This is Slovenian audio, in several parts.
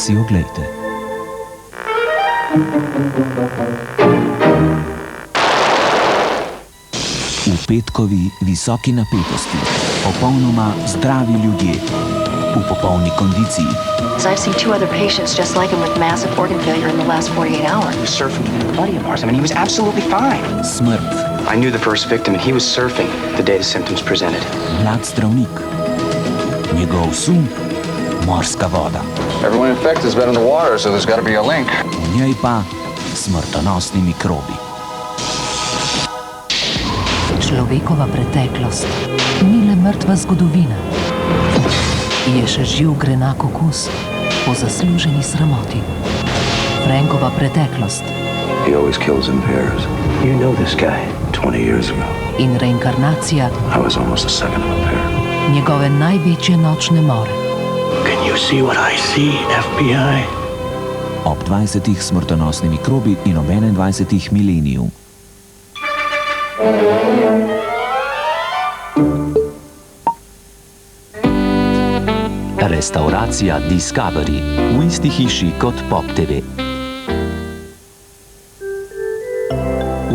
si oglejte. V petkovi visoki napetosti, popolnoma zdravi ljudje, v popolni kondiciji. I've seen 2 other patients just like him with massive organ failure in the last 48 hours. He was surfing with a buddy of ours. I mean, he was absolutely fine. Smrt. I knew the first victim and he was surfing the day the symptoms presented. Mlad zdravnik. Njegov sum, morska voda. Everyone infected has been in the water, so there's got to be a link. V njej pa smrtonosni mikrobi. Človekova preteklost ni le mrtva zgodovina. Je še živ grenak okus po zasluženi sramoti. Frankova preteklost. He always kills in pairs. You know this guy 20 years ago. In reinkarnacija. I was almost a second of a pair. Njegove največje nočne more. Can you see what I see, FBI? Ob 20 smrtonosni mikrobi in ob 21 mileniju. Restauracija Discovery v isti hiši kot Pop TV.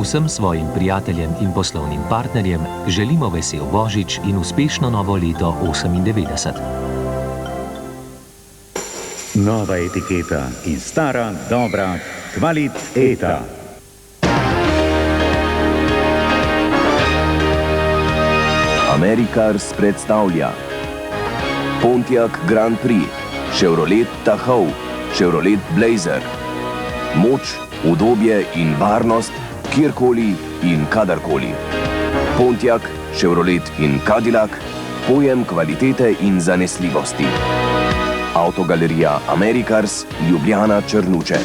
Vsem svojim prijateljem in poslovnim partnerjem želimo vesel Božič in uspešno novo leto 98. Nova etiketa in stara, dobra kvaliteta. Americars predstavlja Pontiac Grand Prix, Chevrolet Tahoe, Chevrolet Blazer. Moč, udobje in varnost kjerkoli in kadarkoli. Pontiac, Chevrolet in Cadillac, pojem kvalitete in zanesljivosti. Avtogalerija Americars, Ljubljana, Črnuče.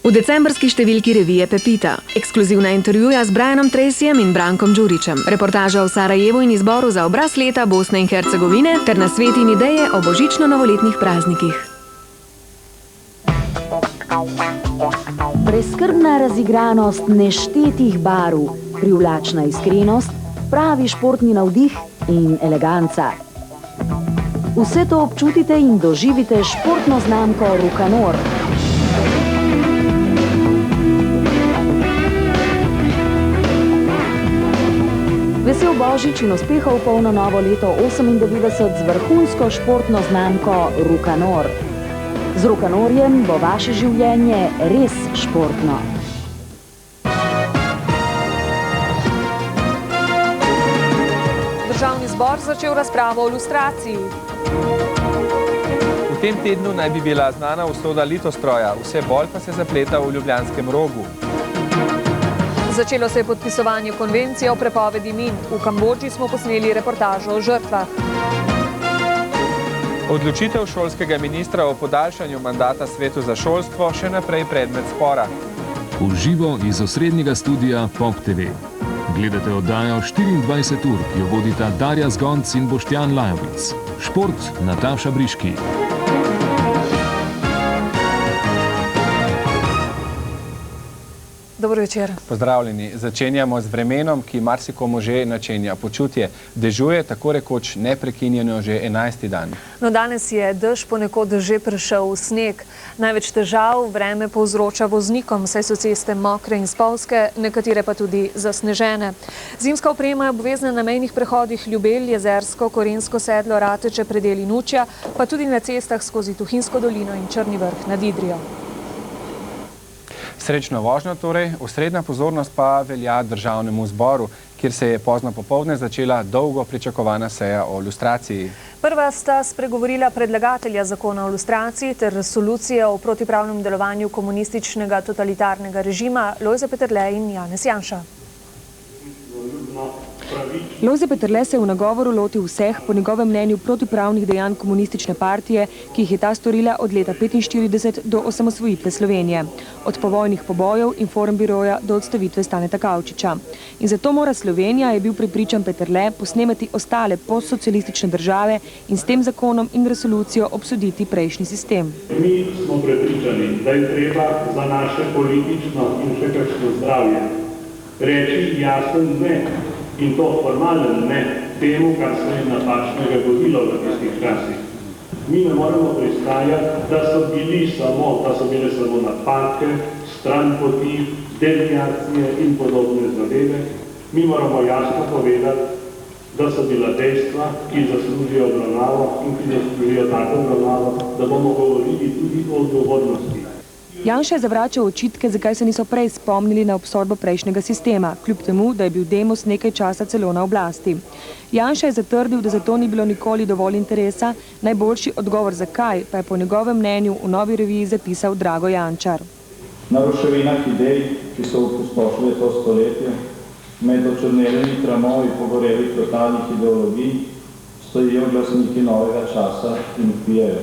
V decembrski številki revije Pepita. Ekskluzivna intervjuja z Brianom Tracyjem in Brankom Đurićem. Reportaža o Sarajevu in izboru za obraz leta Bosne in Hercegovine ter nasveti in ideje o božično-novoletnih praznikih. Preskrbna razigranost neštetih barv, privlačna iskrenost, pravi športni navdih in eleganca. Vse to občutite in doživite športno znamko Rukanor. Vesel Božič in uspehov polno novo leto 98 z vrhunsko športno znamko Rukanor. Z Rukanorjem bo vaše življenje res športno. Državni zbor začel razpravo o lustraciji. V tem tednu naj bi bila znana usoda Litostroja, vse bolj pa se zapleta v Ljubljanskem rogu. Začelo se je podpisovanje konvencije o prepovedi min. V Kambodži smo posneli reportažo o žrtvah. Odločitev šolskega ministra o podaljšanju mandata Svetu za šolstvo še naprej predmet spora. V živo iz osrednjega studia Pop TV. Gledate oddajo 24 ur, ki jo vodita Darja Zgonc in Boštjan Lajovic. Šport Nataša Briški. Dobro večer. Pozdravljeni. Začenjamo z vremenom, ki marsikomu že načenja počutje. Dežuje tako rekoč neprekinjeno že 11. dan. No, danes je dež ponekod že prešel v sneg. Največ težav vreme povzroča voznikom, saj so ceste mokre in spolzke, nekatere pa tudi zasnežene. Zimska oprema je obvezna na mejnih prehodih Ljubelj, Jezersko, Korensko sedlo, Rateče, Predel in Učja, pa tudi na cestah skozi Tuhinjsko dolino in Črni vrh nad Idrijo. Srečno vožnjo torej, osrednja pozornost pa velja Državnemu zboru, kjer se je pozno popoldne začela dolgo pričakovana seja o lustraciji. Prva sta spregovorila predlagatelja zakona o lustraciji ter resolucije o protipravnem delovanju komunističnega totalitarnega režima Lojze Peterle in Janez Janša. Lojze Peterle se je v nagovoru lotil vseh, po njegovem mnenju, protipravnih dejanj komunistične partije, ki jih je ta storila od leta 1945 do osamosvojitve Slovenije. Od povojnih pobojev, informbiroja do odstavitve Staneta Kavčiča. In zato mora Slovenija, je bil prepričan Peterle, posnemati ostale postsocialistične države in s tem zakonom in resolucijo obsoditi prejšnji sistem. Mi smo prepričani, da je treba za naše politično in še kakšno zdravje reči jasen ne In to formalen ne temu, kar se je napačnega godilo v tistih časih. Mi ne moremo pristajati, da so bile samo napake, stranpoti, deviacije in podobne zadeve. Mi moramo jasno povedati, da so bila dejstva, ki zaslužijo obravnavo in ki zaslužijo tako obravnavo, da bomo govorili tudi o odgovornosti. Janša je zavračal očitke, zakaj se niso prej spomnili na obsodbo prejšnjega sistema, kljub temu, da je bil Demos nekaj časa celo na oblasti. Janša je zatrdil, da za to ni bilo nikoli dovolj interesa, najboljši odgovor zakaj pa je po njegovem mnenju v Novi reviji zapisal Drago Jančar. Na ruševinah idej, ki so opustošile to stoletje, med očrnelimi tramovi pogorelih totalnih ideologij, stojijo glasniki novega časa in vpijejo.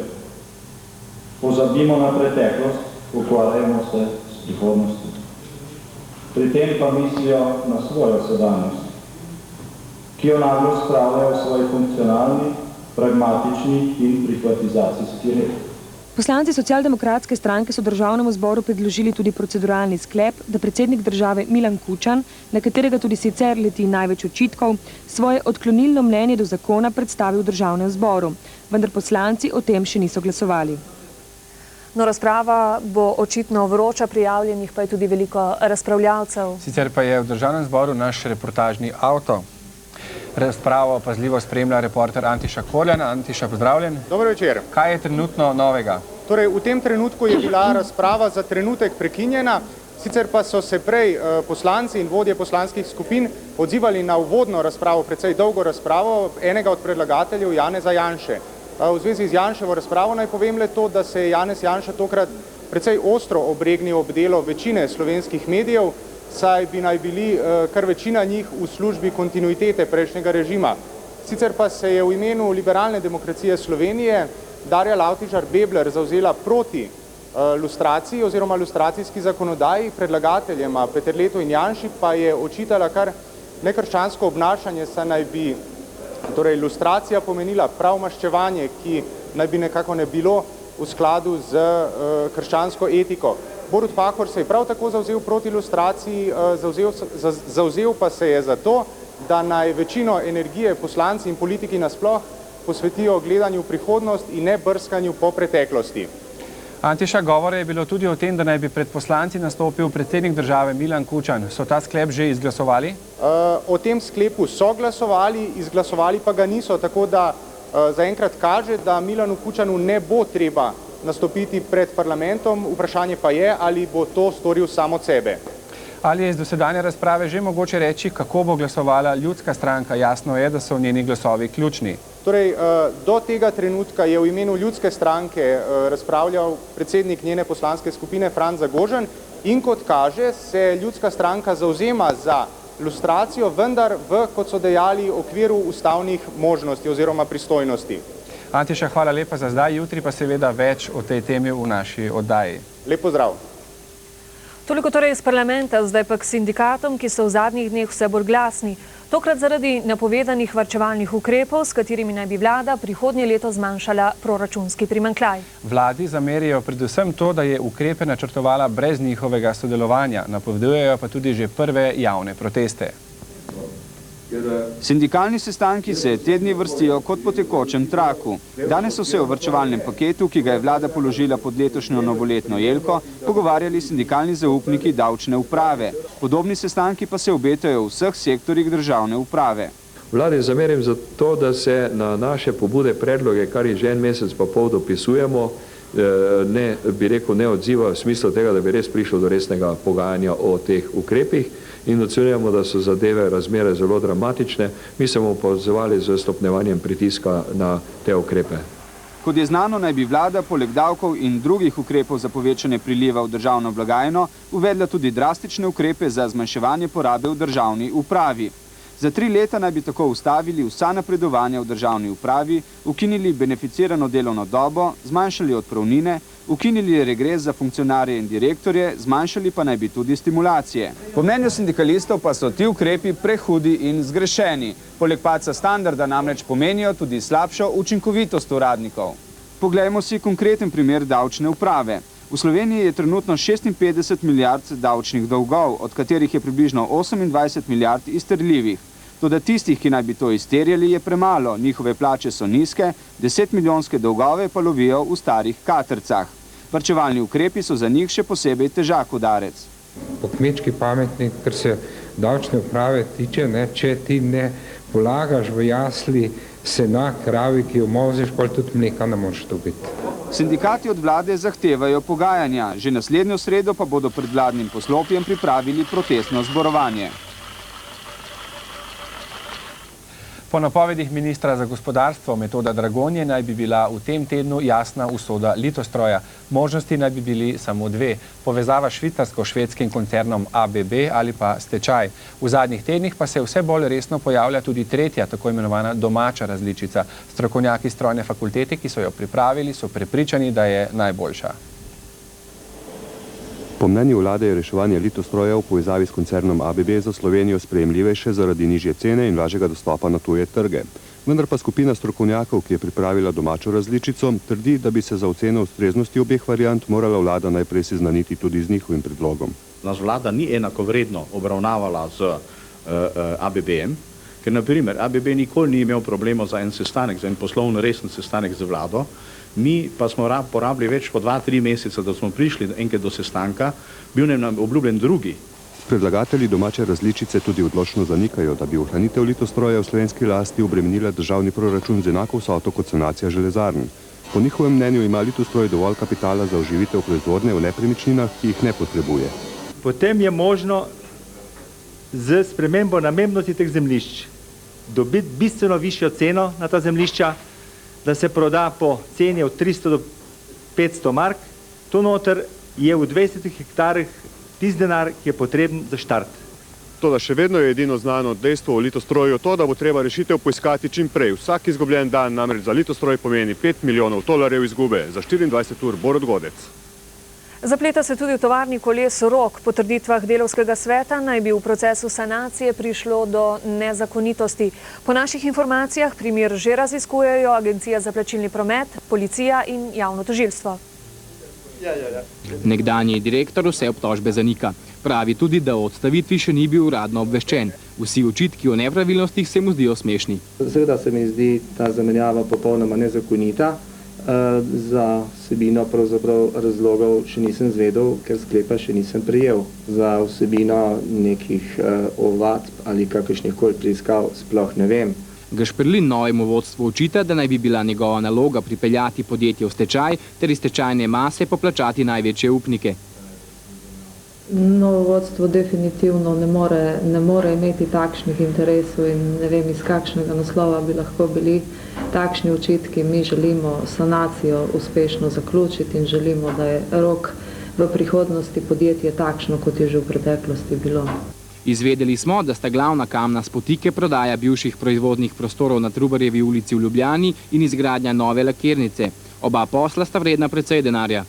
Pozabimo na preteklost, ukvarjamo se s prihodnostjo. Pri tem pa mislijo na svojo sedanjost, ki jo naglo spravljajo v svoj funkcionalni, pragmatični in privatizacijski red. Poslanci Socialdemokratske stranke so državnemu zboru predložili tudi proceduralni sklep, da predsednik države Milan Kučan, na katerega tudi sicer leti največ očitkov, svoje odklonilno mnenje do zakona predstavi v državnem zboru, vendar poslanci o tem še niso glasovali. No, razprava bo očitno vroča, prijavljenih pa je tudi veliko razpravljavcev. Sicer pa je v državnem zboru naš reportažni avto. Razpravo pazljivo spremlja reporter Antiša Korjan. Antiša, pozdravljen. Dober večer. Kaj je trenutno novega? Torej, v tem trenutku je bila razprava za trenutek prekinjena, sicer pa so se prej poslanci in vodje poslanskih skupin odzivali na uvodno razpravo, precej dolgo razpravo, enega od predlagateljev Janeza Janše. V zvezi z Janševo razpravo naj povem le to, da se je Janez Janša tokrat precej ostro obregnil ob delo večine slovenskih medijev, saj bi naj bili kar večina njih v službi kontinuitete prejšnjega režima. Sicer pa se je v imenu liberalne demokracije Slovenije Darja Lavtižar Bebler zavzela proti lustraciji oziroma lustracijski zakonodaji, predlagateljema Peterletu in Janši pa je očitala kar nekrščansko obnašanje, saj naj bi torej lustracija pomenila prav maščevanje, ki naj bi nekako ne bilo v skladu z krščansko etiko. Borut Pahor se je prav tako zavzel proti lustraciji, zavzel pa se je za to, da naj večino energije poslanci in politiki nasploh posvetijo gledanju v prihodnost in ne brskanju po preteklosti. Antiša, govore je bilo tudi o tem, da naj bi pred poslanci nastopil predsednik države Milan Kučan. So ta sklep že izglasovali? O tem sklepu so glasovali, izglasovali pa ga niso, tako da zaenkrat kaže, da Milanu Kučanu ne bo treba nastopiti pred parlamentom, vprašanje pa je, ali bo to storil sam od sebe. Ali je iz dosedanje razprave že mogoče reči, kako bo glasovala Ljudska stranka? Jasno je, da so njeni glasovi ključni. Torej, do tega trenutka je v imenu Ljudske stranke razpravljal predsednik njene poslanske skupine Franc Zagožen in kot kaže, se Ljudska stranka zavzema za lustracijo, vendar v, kot so dejali, okviru ustavnih možnosti oziroma pristojnosti. Antiša, hvala lepa za zdaj, jutri pa seveda več o tej temi v naši oddaji. Lep pozdrav. Toliko torej iz parlamenta, zdaj pa k sindikatom, ki so v zadnjih dneh vse bolj glasni. Tokrat zaradi napovedanih varčevalnih ukrepov, s katerimi naj bi vlada prihodnje leto zmanjšala proračunski primanjkljaj. Vladi zamerijo predvsem to, da je ukrepe načrtovala brez njihovega sodelovanja. Napovedujejo pa tudi že prve javne proteste. Sindikalni sestanki se te dni vrstijo kot po tekočem traku. Danes so se o varčevalnem paketu, ki ga je vlada položila pod letošnjo novoletno jelko, pogovarjali sindikalni zaupniki davčne uprave. Podobni sestanki pa se obetajo v vseh sektorjih državne uprave. Vladi zamerim za to, da se na naše pobude, predloge, kar je že en mesec pa pol dopisujemo, ne odziva v smislu tega, da bi res prišlo do resnega pogajanja o teh ukrepih in ocenjujemo, da so zadeve, razmere zelo dramatične. Mi se bomo pozvali z stopnjevanjem pritiska na te ukrepe. Kot je znano, naj bi vlada poleg davkov in drugih ukrepov za povečanje priliva v državno blagajno uvedla tudi drastične ukrepe za zmanjševanje porabe v državni upravi. Za 3 leta naj bi tako ustavili vsa napredovanja v državni upravi, ukinili beneficirano delovno dobo, zmanjšali odpravnine, ukinili regres za funkcionarje in direktorje, zmanjšali pa naj bi tudi stimulacije. Po mnenju sindikalistov pa so ti ukrepi prehudi in zgrešeni. Poleg padca standarda namreč pomenijo tudi slabšo učinkovitost uradnikov. Poglejmo si konkreten primer davčne uprave. V Sloveniji je trenutno 56 milijard davčnih dolgov, od katerih je približno 28 milijard izterljivih. Toda tistih, ki naj bi to izterjali, je premalo, njihove plače so nizke, 10-milijonske dolgove pa lovijo v starih katrcah. Varčevalni ukrepi so za njih še posebej težak udarec. Po kmečki pametni, kar se davčne uprave tiče, če ti ne polagaš v jasli sena kravi, ki jo molzeš, pol tudi mleka ne moreš dobiti. Sindikati od vlade zahtevajo pogajanja, že naslednjo sredo pa bodo pred vladnim poslopjem pripravili protestno zborovanje. Po napovedih ministra za gospodarstvo Metoda Dragonje naj bi bila v tem tednu jasna usoda Litostroja. Možnosti naj bi bili samo dve. Povezava švicarsko-švedskim koncernom ABB ali pa stečaj. V zadnjih tednih pa se vse bolj resno pojavlja tudi tretja, tako imenovana domača različica. Strokovnjaki strojne fakultete, ki so jo pripravili, so prepričani, da je najboljša. Po mnenju vlade je reševanje Litostroja v povezavi s koncernom ABB za Slovenijo sprejemljivejše zaradi nižje cene in lažjega dostopa na tuje trge. Vendar pa skupina strokovnjakov, ki je pripravila domačo različico, trdi, da bi se za oceno ustreznosti obeh variant morala vlada najprej seznaniti tudi z njihovim predlogom. Nas vlada ni enakovredno obravnavala z ABB-em, ker na primer ABB nikoli ni imel problemov za en sestanek, za en poslovno resen sestanek z vlado. Mi pa smo porabili več kot 2-3 meseca, da smo prišli enkrat do sestanka, bil nam obljubljen drugi. Predlagatelji domače različice tudi odločno zanikajo, da bi ohranitev Litostroja v slovenski lasti obremenila državni proračun z enako vsoto kot sanacija železarn. Po njihovem mnenju ima Litostroj dovolj kapitala za oživitev proizvodnje v nepremičninah, ki jih ne potrebuje. Potem je možno z spremembo namembnosti teh zemljišč dobiti bistveno višjo ceno na ta zemljišča, da se proda po ceni od 300 do 500 mark. To noter je v 20 hektarih tisti denar, ki je potreben za štart. Toda še vedno je edino znano dejstvo o Litostroju to, da bo treba rešitev poiskati čim prej. Vsak izgubljen dan namreč za Litostroj pomeni 5 milijonov tolarjev izgube, za 24 ur Borut Godec. Zapleta se tudi v tovarni koles Rog. Po trditvah delavskega sveta naj bi v procesu sanacije prišlo do nezakonitosti. Po naših informacijah primer že raziskujejo Agencija za plačilni promet, policija in javno tožilstvo. Nekdanji direktor vse obtožbe zanika. Pravi tudi, da o odstavitvi še ni bil uradno obveščen. Vsi očitki o nepravilnostih se mu zdijo smešni. Seveda se mi zdi ta zamenjava popolnoma nezakonita. Za vsebino pravzaprav razlogov še nisem zvedel, ker sklepa še nisem prijel. Za vsebino nekih ovadb ali kakršnih koli preiskav sploh ne vem. Gašperlin novemu vodstvu očita, da naj bi bila njegova naloga pripeljati podjetje v stečaj ter iz stečajne mase poplačati največje upnike. Novo vodstvo definitivno ne more imeti takšnih interesov in ne vem, iz kakšnega naslova bi lahko bili takšni očitki. Mi želimo sanacijo uspešno zaključiti in želimo, da je Rog v prihodnosti podjetje takšno, kot je že v preteklosti bilo. Izvedeli smo, da sta glavna kamna spotike prodaja bivših proizvodnih prostorov na Trubarjevi ulici v Ljubljani in izgradnja nove lakirnice. Oba posla sta vredna precej denarja.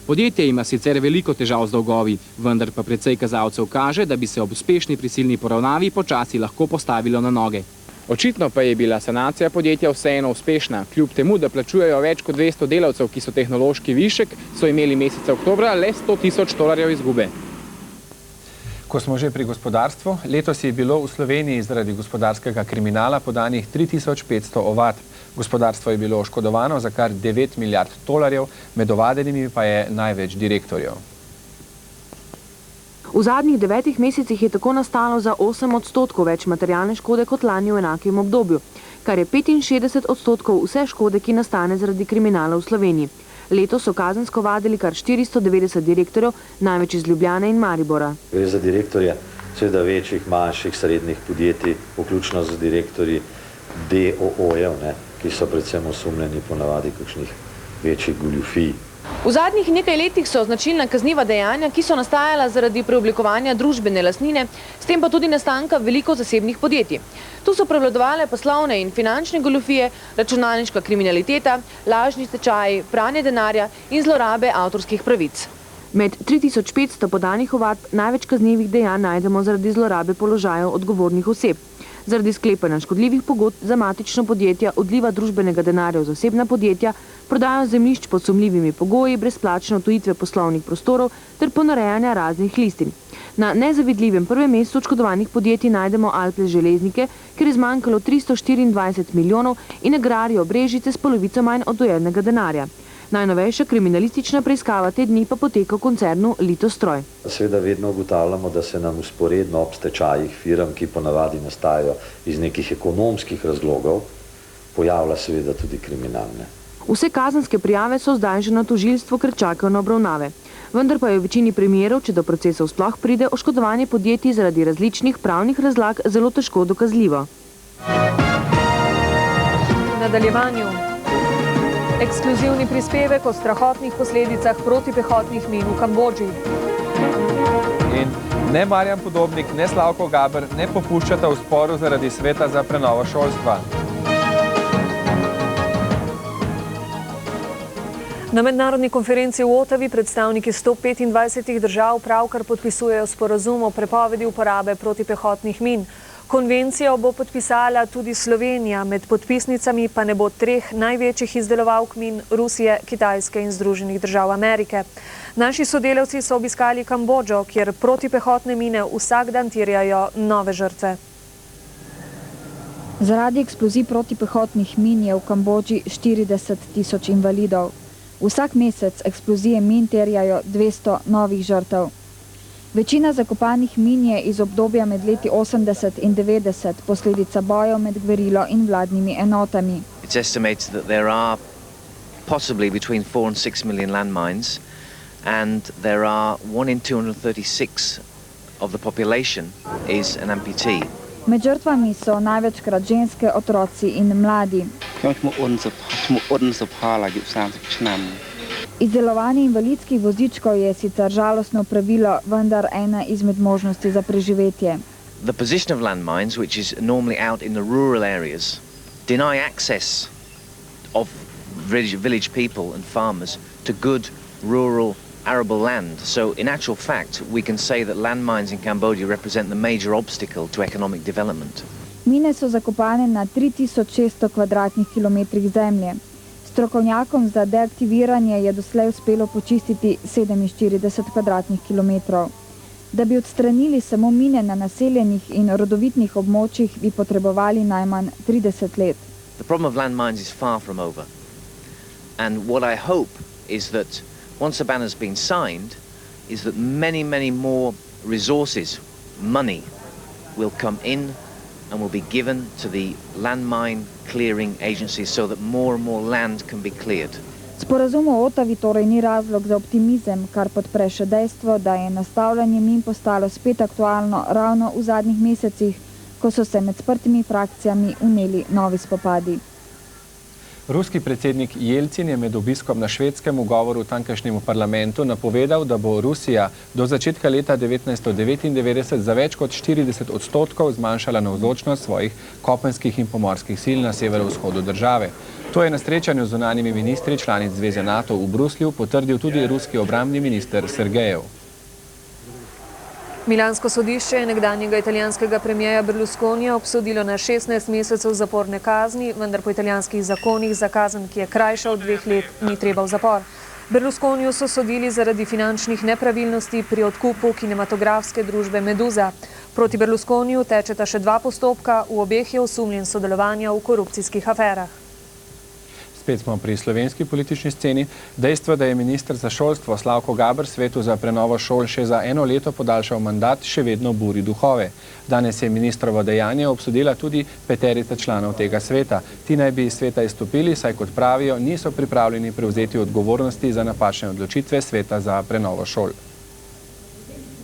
Podjetje ima sicer veliko težav z dolgovi, vendar pa precej kazalcev kaže, da bi se ob uspešni prisilni poravnavi počasi lahko postavilo na noge. Očitno pa je bila sanacija podjetja vseeno uspešna. Kljub temu, da plačujejo več kot 200 delavcev, ki so tehnološki višek, so imeli meseca oktobra le 100 tisoč tolarjev izgube. Ko smo že pri gospodarstvu, letos je bilo v Sloveniji zaradi gospodarskega kriminala podanih 3500 ovadb. Gospodarstvo je bilo oškodovano za kar 9 milijard tolarjev, med ovadenimi pa je največ direktorjev. V zadnjih 9 mesecih je tako nastalo za 8% več materialne škode kot lani v enakem obdobju, kar je 65% vse škode, ki nastane zaradi kriminala v Sloveniji. Letos so kazensko vadili kar 490 direktorjev, največ iz Ljubljane in Maribora. Gre za direktorje seveda večjih, manjših, srednjih podjetij, vključno z direktorji DOO-jev, ki so predvsem osumljeni ponavadi kakšnih večjih goljufij. V zadnjih nekaj letih so značilna kazniva dejanja, ki so nastajala zaradi preoblikovanja družbene lastnine, s tem pa tudi nastanka veliko zasebnih podjetij. Tu so prevladovale poslovne in finančne goljufije, računalniška kriminaliteta, lažni stečaji, pranje denarja in zlorabe avtorskih pravic. Med 3500 podanih ovadb največ kaznivih dejanj najdemo zaradi zlorabe položajev odgovornih oseb. Zaradi sklepanja škodljivih pogodb za matična podjetja, odliva družbenega denarja v zasebna podjetja, prodajo zemljišč pod sumljivimi pogoji, brezplačne odtujitve poslovnih prostorov ter ponarejanja raznih listin. Na nezavidljivem prvem mestu oškodovanih podjetij najdemo Alples Železnike, kjer je zmanjkalo 324 milijonov in Agrarijo Brežice s polovico manj odtujenega denarja. Najnovejša kriminalistična preiskava te dni pa poteka v koncernu Litostroj. Seveda vedno ugotavljamo, da se nam usporedno ob stečajih firm, ki ponavadi nastajajo iz nekih ekonomskih razlogov, pojavlja seveda tudi kriminalne. Vse kazenske prijave so zdaj že na tožilstvo, ker čakajo na obravnave. Vendar pa je v večini primerov, če do procesov sploh pride, oškodovanje podjetij zaradi različnih pravnih razlag zelo težko dokazljivo. V nadaljevanju ekskluzivni prispevek o strahotnih posledicah protipehotnih min v Kambodži. In ne Marjan Podobnik, ne Slavko Gaber ne popuščata v sporu zaradi sveta za prenovo šolstva. Na mednarodni konferenci v Ottawi predstavniki 125 držav pravkar podpisujejo sporazum o prepovedi uporabe protipehotnih min. Konvencijo bo podpisala tudi Slovenija, med podpisnicami pa ne bo 3 največjih izdelovalk min Rusije, Kitajske in Združenih držav Amerike. Naši sodelavci so obiskali Kambodžo, kjer protipehotne mine vsak dan terjajo nove žrtve. Zaradi eksplozij protipehotnih min je v Kambodži 40 tisoč invalidov. Vsak mesec eksplozije min terjajo 200 novih žrtev. Večina zakopanih min je iz obdobja med leti 80 in 90 posledica bojev med gverilo in vladnimi enotami. It's estimated that there are possibly between 4 and 6 million landmines, and there are 1 in 236 of the population is an amputee. Med žrtvami so največkrat ženske, otroci in mladi. Izdelovanje invalidskih vozičkov je sicer žalostno pravilo, vendar ena izmed možnosti za preživetje. The position of landmines, which is normally out in the rural areas, deny access of village people and farmers to good rural arable land. So in actual fact, we can say that landmines in Cambodia represent the major obstacle to economic development. Mine so zakopane na 3600 kvadratnih kilometrih zemlje. Strokovnjakom za deaktiviranje je doslej uspelo počistiti 47 kvadratnih kilometrov. Da bi odstranili samo mine na naseljenih in rodovitnih območjih, bi potrebovali najmanj 30 let. The problem of landmines is far from over. And what I hope is that once a ban has been signed, is that many, many more resources, money, will come in and will be given to the landmine clearing agencies so that more and more land can be cleared. Sporazum o Ottawi torej ni razlog za optimizem, kar podpre še dejstvo, da je nastavljanje min postalo spet aktualno ravno v zadnjih mesecih, ko so se med sprtimi frakcijami vneli novi spopadi. Ruski predsednik Jelcin je med obiskom na švedskem v govoru tamkajšnjemu parlamentu napovedal, da bo Rusija do začetka leta 1999 za več kot 40% zmanjšala navzočnost svojih kopenskih in pomorskih sil na severovzhodu države. To je na srečanju z zunanjimi ministri članic Zveze NATO v Bruslju potrdil tudi ruski obrambni minister Sergejev. Milansko sodišče je nekdanjega italijanskega premijeja Berlusconija obsodilo na 16 mesecev zaporne kazni, vendar po italijanskih zakonih za kazen, ki je krajša od 2 let, ni treba v zapor. Berlusconiju so sodili zaradi finančnih nepravilnosti pri odkupu kinematografske družbe Meduza. Proti Berlusconiju tečeta še 2 postopka, v obeh je osumljen sodelovanja v korupcijskih aferah. Spet smo pri slovenski politični sceni. Dejstvo, da je minister za šolstvo Slavko Gaber svetu za prenovo šol še za 1 leto podaljšal mandat, še vedno buri duhove. Danes je ministrovo dejanje obsodila tudi 5 članov tega sveta. Ti naj bi iz sveta izstopili, saj kot pravijo, niso pripravljeni prevzeti odgovornosti za napačne odločitve sveta za prenovo šol.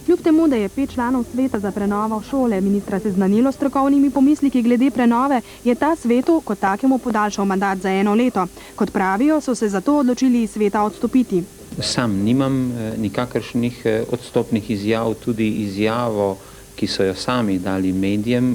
Kljub temu, da je 5 članov sveta za prenovo šole ministra seznanilo strokovnimi pomisliki glede prenove, je ta svetu kot takemu podaljšal mandat za 1 leto. Kot pravijo, so se zato odločili iz sveta odstopiti. Sam nimam nikakršnih odstopnih izjav, tudi izjavo, ki so jo sami dali medijem,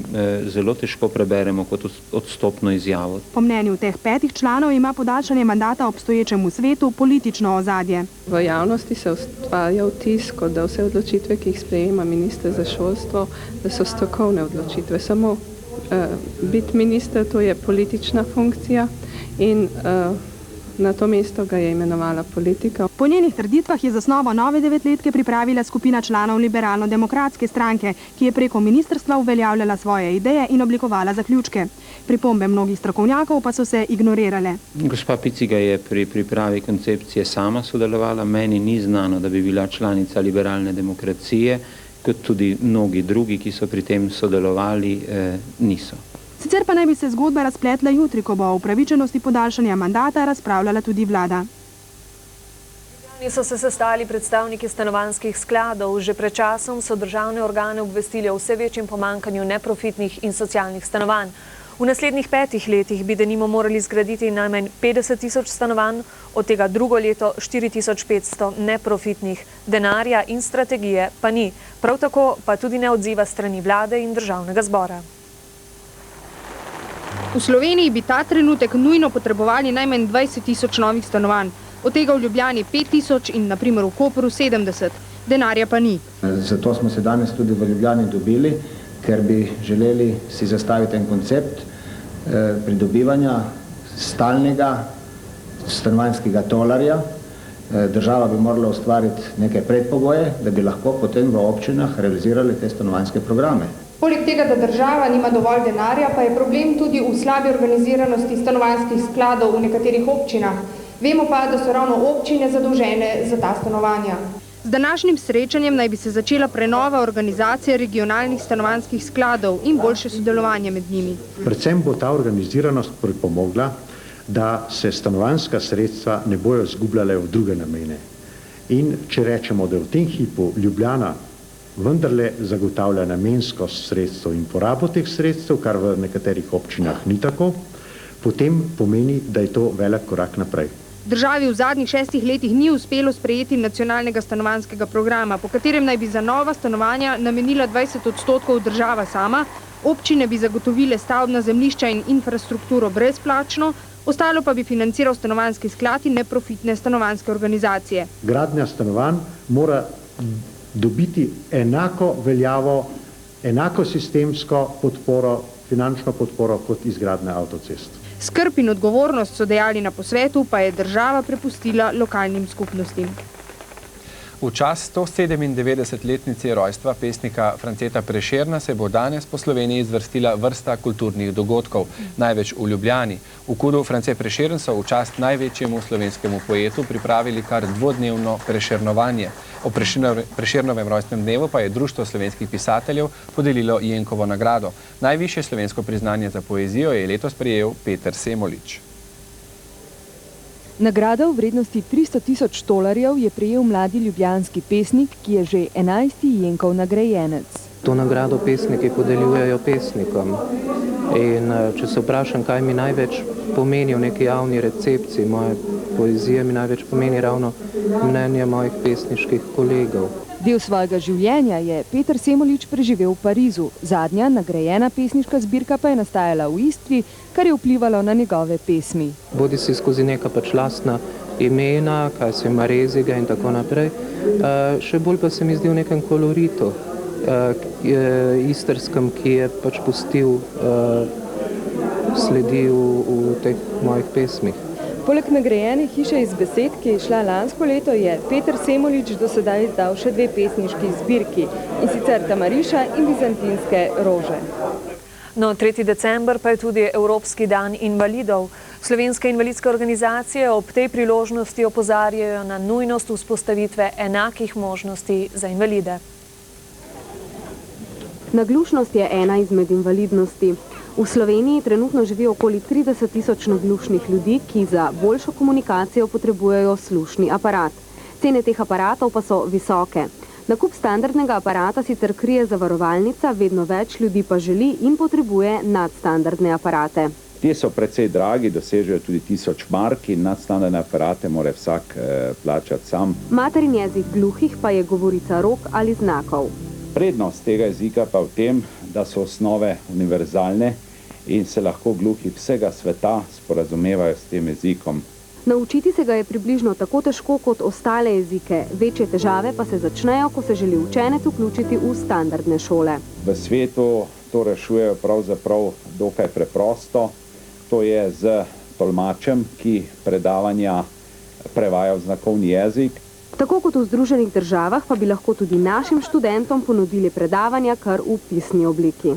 zelo težko preberemo kot odstopno izjavo. Po mnenju teh 5 članov ima podaljšanje mandata obstoječemu svetu politično ozadje. V javnosti se ustvarja vtis, da vse odločitve, ki jih sprejema minister za šolstvo, da so strokovne odločitve. Samo biti minister, to je politična funkcija in na to mesto ga je imenovala politika. Po njenih trditvah je zasnovo nove devetletke pripravila skupina članov Liberalno-demokratske stranke, ki je preko ministrstva uveljavljala svoje ideje in oblikovala zaključke. Pripombe mnogih strokovnjakov pa so se ignorirale. Gospa Piciga je pri pripravi koncepcije sama sodelovala, meni ni znano, da bi bila članica liberalne demokracije, kot tudi mnogi drugi, ki so pri tem sodelovali, niso. Sicer pa naj bi se zgodba razpletla jutri, ko bo o upravičenosti podaljšanja mandata razpravljala tudi vlada. So se sestali predstavniki stanovanjskih skladov. Že pred časom so državne organe obvestili o vse večjem pomankanju neprofitnih in socialnih stanovanj. V naslednjih 5 letih bi denimo morali zgraditi najmanj 50 000 stanovanj, od tega drugo leto 4500 neprofitnih. Denarja in strategije pa ni. Prav tako pa tudi ne odziva strani vlade in državnega zbora. V Sloveniji bi ta trenutek nujno potrebovali najmanj 20 000 novih stanovanj, od tega v Ljubljani 5 000 in na primer v Kopru 70. Denarja pa ni. Zato smo se danes tudi v Ljubljani dobili, ker bi želeli si zastaviti en koncept pridobivanja stalnega stanovanjskega tolarja. Država bi morala ustvariti neke predpogoje, da bi lahko potem v občinah realizirali te stanovanjske programe. Poleg tega, da država nima dovolj denarja, pa je problem tudi v slabi organiziranosti stanovanjskih skladov v nekaterih občinah. Vemo pa, da so ravno občine zadolžene za ta stanovanja. Z današnjim srečanjem naj bi se začela prenova organizacije regionalnih stanovanjskih skladov in boljše sodelovanje med njimi. Predvsem bo ta organiziranost pripomogla, da se stanovanjska sredstva ne bojo izgubljale v druge namene. In če rečemo, da v tem hipu Ljubljana vendarle zagotavlja namensko sredstvo in porabo teh sredstev, kar v nekaterih občinah ni tako, potem pomeni, da je to velik korak naprej. Državi v zadnjih 6 letih ni uspelo sprejeti nacionalnega stanovanjskega programa, po katerem naj bi za nova stanovanja namenila 20% država sama, občine bi zagotovile stavbna zemljišča in infrastrukturo brezplačno, ostalo pa bi financiral stanovanjski sklad in neprofitne stanovanjske organizacije. Gradnja stanovanj mora dobiti enako veljavo, enako sistemsko podporo, finančno podporo kot izgradnja avtocest. Skrb in odgovornost, so dejali na posvetu, pa je država prepustila lokalnim skupnostim. V čas 197-letnice rojstva pesnika Franceta Prešerna se bo danes po Sloveniji izvrstila vrsta kulturnih dogodkov, največ v Ljubljani. V KUD-u France Prešern so v čast največjemu slovenskemu poetu pripravili kar dvodnevno prešernovanje. O Prešernovem rojstnem dnevu pa je Društvo slovenskih pisateljev podelilo Jenkovo nagrado. Najvišje slovensko priznanje za poezijo je letos prejel Peter Semolič. Nagrado v vrednosti 300 000 $ je prejel mladi ljubljanski pesnik, ki je že 11. Jenkov nagrajenec. To nagrado pesniki podeljujejo pesnikom. In če se vprašam, kaj mi največ pomeni v neki javni recepciji moje poezije, mi največ pomeni ravno mnenje mojih pesniških kolegov. Del svojega življenja je Peter Semolič preživel v Parizu. Zadnja nagrajena pesniška zbirka pa je nastajala v Istri, kar je vplivalo na njegove pesmi. Bodi si skozi neka pač lastna imena, kaj se ima Reziga in tako naprej. Še bolj pa se mi zdi v nekem koloritu istrskem, ki je pač pustil sledi v teh mojih pesmih. Poleg nagrajene Hiše iz besed, ki je šla lansko leto, je Peter Semolič do sedaj izdal še 2 pesniški zbirki, in sicer Tamariša in Bizantinske rože. No, 3. december pa je tudi Evropski dan invalidov. Slovenske invalidske organizacije ob tej priložnosti opozarjajo na nujnost vzpostavitve enakih možnosti za invalide. Naglušnost je ena izmed invalidnosti. V Sloveniji trenutno živi okoli 30 000 naglušnih ljudi, ki za boljšo komunikacijo potrebujejo slušni aparat. Cene teh aparatov pa so visoke. Nakup standardnega aparata sicer krije zavarovalnica, vedno več ljudi pa želi in potrebuje nadstandardne aparate. Ti so precej dragi, dosežejo tudi 1000 mark in nadstandardne aparate mora vsak plačati sam. Materin jezik gluhih pa je govorica rok ali znakov. Prednost tega jezika pa v tem, da so osnove univerzalne in se lahko gluhi vsega sveta sporazumevajo s tem jezikom. Naučiti se ga je približno tako težko kot ostale jezike. Večje težave pa se začnejo, ko se želi učenec vključiti v standardne šole. V svetu to rešujejo pravzaprav dokaj preprosto. To je z tolmačem, ki predavanja prevaja v znakovni jezik. Tako kot v Združenih državah pa bi lahko tudi našim študentom ponudili predavanja kar v pisni obliki.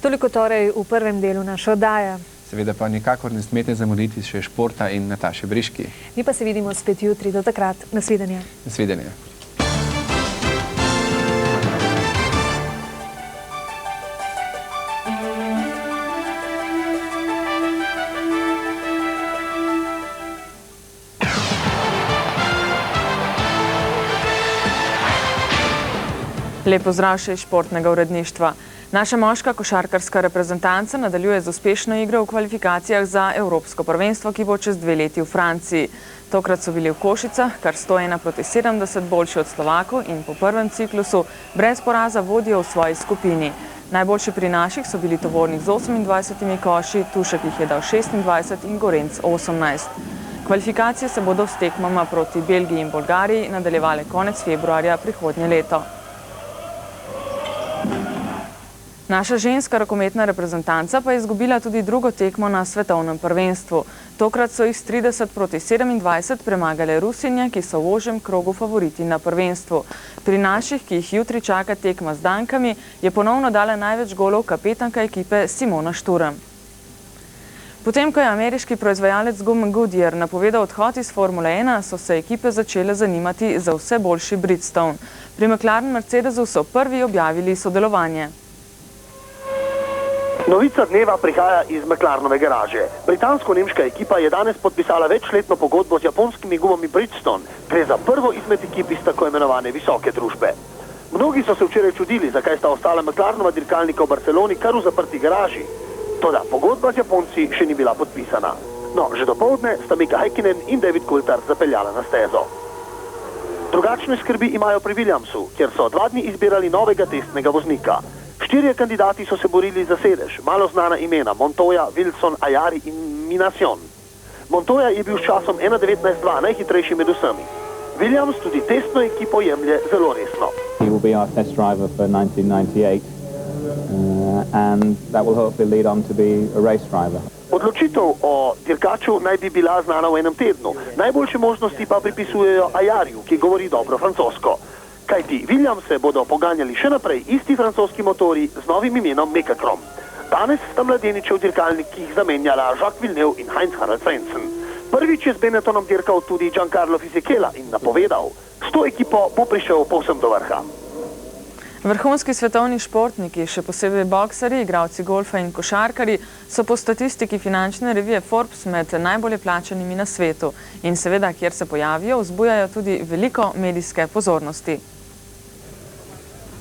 Toliko torej v prvem delu naše oddaje. Seveda pa nikakor ne smete zamuditi še športa in Nataše Briški. Mi pa se vidimo spet jutri. Do takrat. Nasvidenje. Nasvidenje. Lep pozdrav še iz športnega uredništva. Naša moška košarkarska reprezentanca nadaljuje z uspešno igro v kvalifikacijah za Evropsko prvenstvo, ki bo čez 2 leti v Franciji. Tokrat so bili v Košicah, kar 101-70 boljši od Slovakov in po prvem ciklusu brez poraza vodijo v svoji skupini. Najboljši pri naših so bili Tovornik z 28 koši, Tušek jih je dal 26 in Gorenc 18. Kvalifikacije se bodo s tekmama proti Belgiji in Bolgariji nadaljevale konec februarja prihodnje leto. Naša ženska rokometna reprezentanca pa je izgubila tudi drugo tekmo na svetovnem prvenstvu. Tokrat so jih s 30-27 premagale Rusinje, ki so v ožjem krogu favoriti na prvenstvu. Pri naših, ki jih jutri čaka tekma z Dankami, je ponovno dala največ golov kapetanka ekipe Simona Šturm. Potem, ko je ameriški proizvajalec gum Goodyear napovedal odhod iz Formule 1, so se ekipe začele zanimati za vse boljši Bridgestone. Pri McLaren Mercedesu so prvi objavili sodelovanje. Novica dneva prihaja iz McLarenove garaže. Britansko-nemška ekipa je danes podpisala večletno pogodbo z japonskimi gumami Bridgestone. Gre za prvo izmed ekip iz tako imenovane visoke družbe. Mnogi so se včeraj čudili, zakaj sta ostala McLarenova dirkalnika v Barceloni kar v zaprti garaži. Toda pogodba z Japonci še ni bila podpisana. No, že dopoldne sta Mika Häkkinen in David Coulthard zapeljala na stezo. Drugačne skrbi imajo pri Williamsu, kjer so 2 dni izbirali novega testnega voznika. 4 kandidati so se borili za sedež, malo znana imena, Montoya, Wilson, Ayari in Minasion. Montoya je bil s časom 1.19.2 najhitrejši med vsemi. Williams tudi testno ekipo jemlje zelo resno. He will be our test driver for 1998 and that will hopefully lead on to be a race driver. Odločitev o dirkaču naj bi bila znana v enem tednu. Najboljše možnosti pa pripisujejo Ayariju, ki govori dobro francosko. Kajti Williamse bodo poganjali še naprej isti francoski motori z novim imenom Mekakrom. Danes sta mladeničev dirkalnikih zamenjala Jacques Villeneuve in Heinz-Harald Frentzen. Prvič je z Benettonom dirkal tudi Giancarlo Fisichella in napovedal, s to ekipo bo prišel povsem do vrha. Vrhunski svetovni športniki, še posebej boksari, igralci golfa in košarkari, so po statistiki finančne revije Forbes med najbolje plačanimi na svetu in seveda, kjer se pojavijo, vzbujajo tudi veliko medijske pozornosti.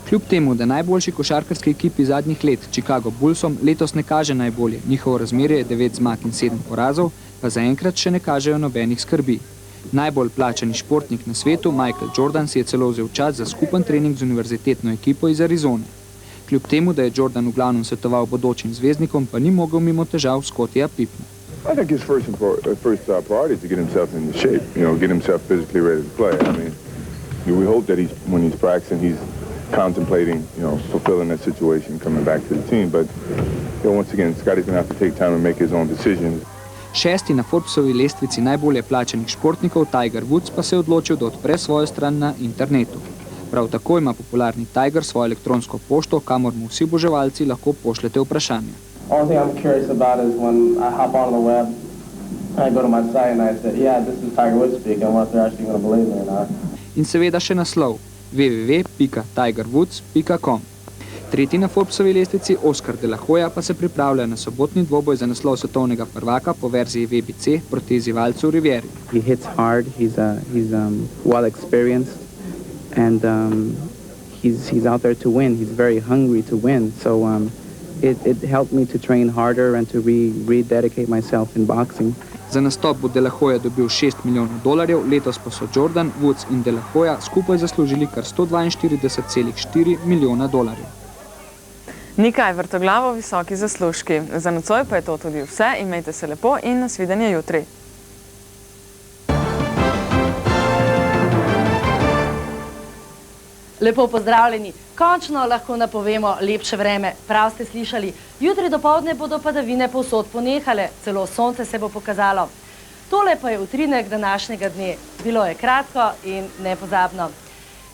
Kljub temu, da najboljši košarkarski ekipi zadnjih let, Chicago Bullsom, letos ne kaže najbolje, njihovo razmerje je 9 zmag in 7 porazov, pa zaenkrat še ne kažejo nobenih skrbi. Najbolj plačani športnik na svetu, Michael Jordan, si je celo vzel čas za skupen trening z univerzitetno ekipo iz Arizone. Kljub temu, da je Jordan v glavnem svetoval bodočim zvezdnikom, pa ni mogel mimo težav Scottija Pippna. I think his first priority is to get himself in shape, get himself physically ready to play. I mean, we hope that when he's practicing, he's contemplating, fulfilling that situation, coming back to the team. But once again, Scotty's going to have to take time and make his own decisions. 6. na Forbesovi lestvici najbolje plačanih športnikov Tiger Woods pa se je odločil, da odpre svojo stran na internetu. Prav tako ima popularni Tiger svojo elektronsko pošto, kamor mu vsi oboževalci lahko pošljete vprašanje. Only thing I'm curious about is when I hop on the web and I go to my site and I say, yeah, this is Tiger Woods speaking, and what they're actually going to believe me or not. In seveda še naslov www.tigerwoods.com. 3. na Forbesovi lestvici Oscar de la Hoya pa se pripravlja na sobotni dvoboj za naslov svetovnega prvaka po verziji WBC proti izzivalcu Rivieri. He hits hard, he's well experienced and he's out there to win. He's very hungry to win. So it helped me to train harder and to rededicate myself in boxing. Za nastop bo de la Hoya dobil $6 milijonov, letos pa so Jordan, Woods in de la Hoya skupaj zaslužili kar $142,4 milijona. Nekaj vrtoglavo visoki zaslužki. Za nocoj pa je to tudi vse. Imejte se lepo in nasvidenje jutri. Lepo pozdravljeni. Končno lahko napovemo lepše vreme. Prav ste slišali, jutri dopoldne bodo padavine povsod ponehale, celo sonce se bo pokazalo. Tole pa je utrinek današnjega dne. Bilo je kratko in nepozabno.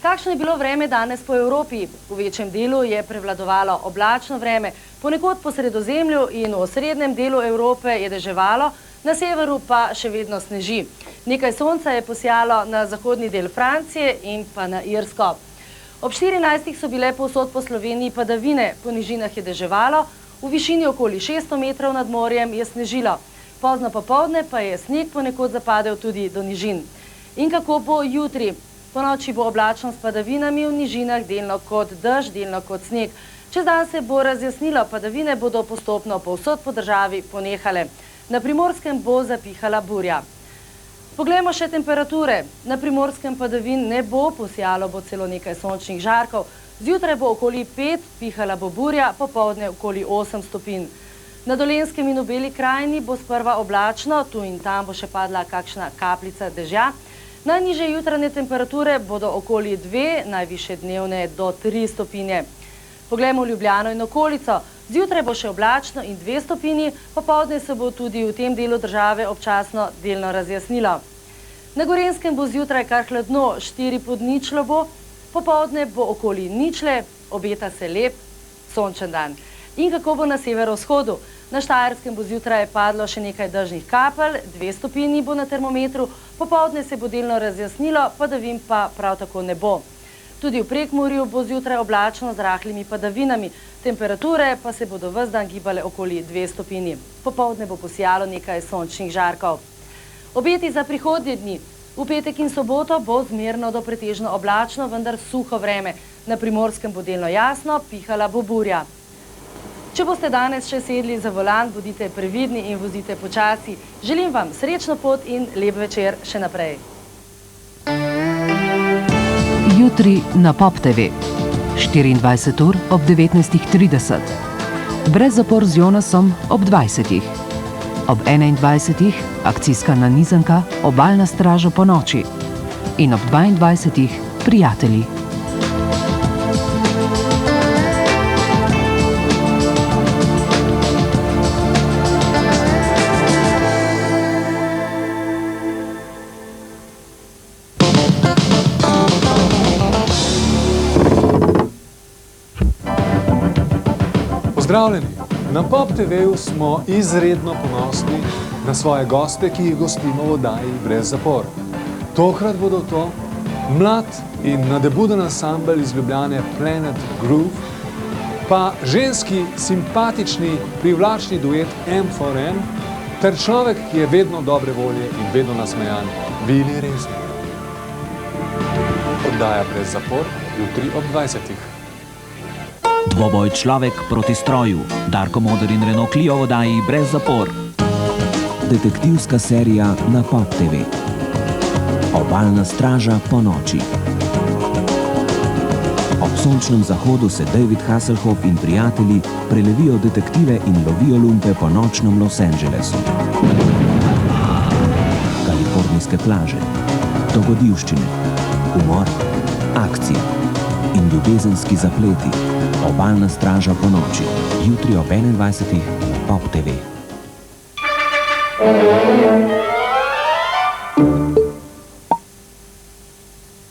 Kakšno je bilo vreme danes po Evropi? V večjem delu je prevladovalo oblačno vreme, ponekod po Sredozemlju in v osrednjem delu Evrope je deževalo, na severu pa še vedno sneži. Nekaj sonca je posijalo na zahodni del Francije in pa na Irsko. Ob 14. so bile povsod po Sloveniji padavine, po nižinah je deževalo, v višini okoli 600 metrov nad morjem je snežilo. Pozno popoldne pa je sneg ponekod zapadel tudi do nižin. In kako bo jutri? Ponoči bo oblačno s padavinami, v nižinah delno kot dež, delno kot sneg. Čez dan se bo razjasnilo, padavine bodo postopno povsod po državi ponehale. Na Primorskem bo zapihala burja. Poglejmo še temperature. Na Primorskem padavin ne bo, posijalo bo celo nekaj sončnih žarkov. Zjutraj bo okoli 5, pihala bo burja, popoldne okoli 8 stopinj. Na Dolenjskem in v Beli krajini bo sprva oblačno, tu in tam bo še padla kakšna kapljica dežja. Najnižje jutranje temperature bodo okoli 2, najvišje dnevne do 3 stopinje. Poglejmo Ljubljano in okolico. Zjutraj bo še oblačno in 2 stopinji, popoldne se bo tudi v tem delu države občasno delno razjasnilo. Na Gorenjskem bo zjutraj kar hladno, 4 pod ničlo bo, popoldne bo okoli ničle, obeta se lep, sončen dan. In kako bo na severovzhodu? Na Štajerskem bo zjutraj padlo še nekaj dežnih kapelj, 2 stopinji bo na termometru, popoldne se bo delno razjasnilo, padavin pa prav tako ne bo. Tudi v Prekmurju bo zjutraj oblačno z rahlimi padavinami, temperature pa se bodo ves dan gibale okoli 2 stopinji. Popoldne bo posijalo nekaj sončnih žarkov. Obeti za prihodnje dni. V petek in soboto bo zmerno do pretežno oblačno, vendar suho vreme. Na Primorskem bo delno jasno, pihala bo burja. Če boste danes še sedli za volan, bodite previdni in vozite počasi. Želim vam srečno pot in lep večer še naprej. Jutri na Pop TV. 24 ur ob 19:30. Brez zapor z Jonasom ob 20. Ob 21. akcijska nanizanka Obalna straža po noči. In ob 22. prijatelji. Pozdravljeni! Na Pop TV-ju smo izredno ponosni na svoje goste, ki jih gostimo v oddaji Brez zapor. Tokrat bodo to mlad in nadebuden ansambel iz Ljubljane Planet Groove, pa ženski, simpatični, privlačni duet M4M, ter človek, ki je vedno dobre volje in vedno nasmejan, Vili Reznik. Oddaja Brez zapor, jutri ob 20. Dvoboj človek proti stroju. Darko Moder in Renault Clio v oddaji Brez zapor. Detektivska serija na Pop TV. Obalna straža po noči. Ob sončnem zahodu se David Hasselhoff in prijatelji prelevijo detektive in lovijo lumpe po nočnem Los Angelesu. Kalifornijske plaže, dogodivščine, humor, akcija in ljubezenski zapleti. Obalna straža po noči. Jutri ob 21. na Pop TV.